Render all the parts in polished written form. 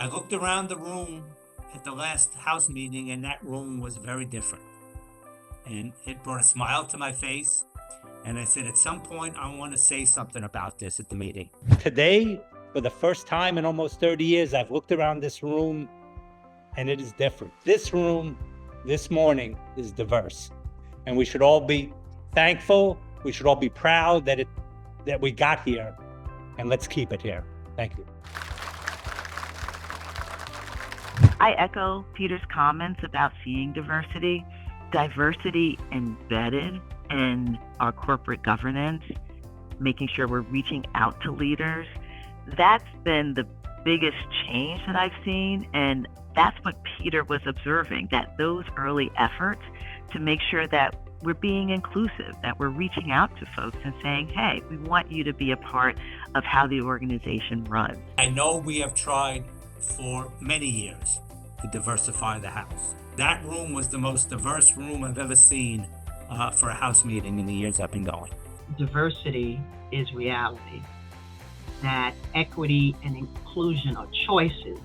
I looked around the room at the last house meeting, and that room was very different. And it brought a smile to my face. And I said, at some point, I want to say something about this at the meeting. Today, for the first time in almost 30 years, I've looked around this room, and it is different. This room, this morning, is diverse. And we should all be thankful. We should all be proud that we got here. And let's keep it here. Thank you. I echo Peter's comments about seeing diversity embedded in our corporate governance, making sure we're reaching out to leaders. That's been the biggest change that I've seen, and that's what Peter was observing, that those early efforts to make sure that we're being inclusive, that we're reaching out to folks and saying, hey, we want you to be a part of how the organization runs. I know we have tried for many years to diversify the house. That room was the most diverse room I've ever seen for a house meeting in the years I've been going. Diversity is reality. That equity and inclusion are choices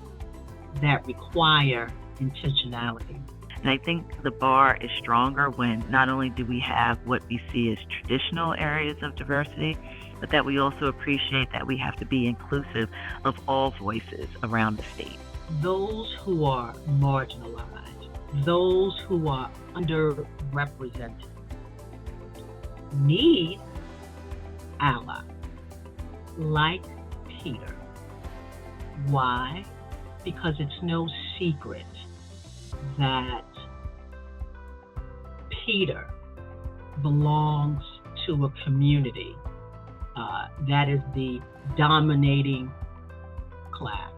that require intentionality. And I think the bar is stronger when not only do we have what we see as traditional areas of diversity, but that we also appreciate that we have to be inclusive of all voices around the state. Those who are marginalized, those who are underrepresented, need allies like Peter. Why? Because it's no secret that Peter belongs to a community that is the dominating class.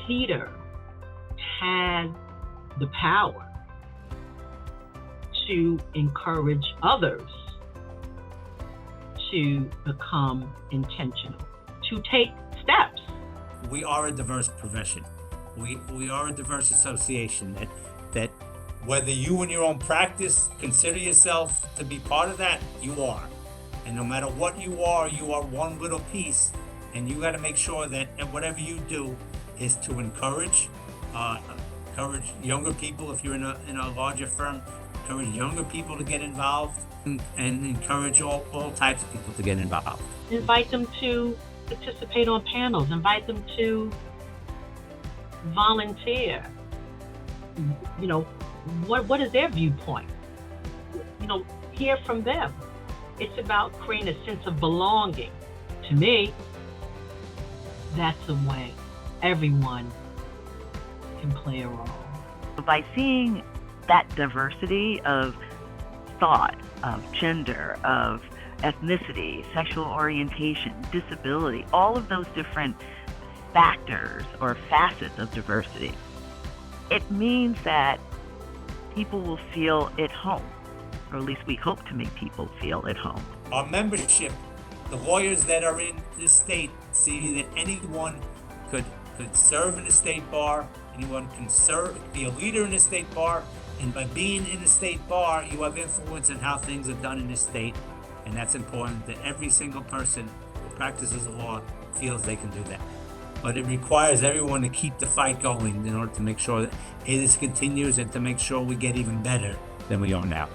Peter has the power to encourage others to become intentional, to take steps. We are a diverse profession. We are a diverse association that whether you in your own practice consider yourself to be part of that, you are. And no matter what you are one little piece, and you got to make sure that whatever you do is to encourage younger people. If you're in a larger firm, encourage younger people to get involved, and encourage all types of people to get involved. Invite them to participate on panels, invite them to volunteer. You know, what is their viewpoint? You know, hear from them. It's about creating a sense of belonging. To me, that's the way everyone can play a role. By seeing that diversity of thought, of gender, of ethnicity, sexual orientation, disability, all of those different factors or facets of diversity, it means that people will feel at home, or at least we hope to make people feel at home. Our membership, the lawyers that are in this state, see that anyone could serve in the state bar, anyone can be a leader in the state bar, and by being in the state bar, you have influence in how things are done in this state, and that's important that every single person who practices law feels they can do that. But it requires everyone to keep the fight going in order to make sure that this continues and to make sure we get even better than we are now.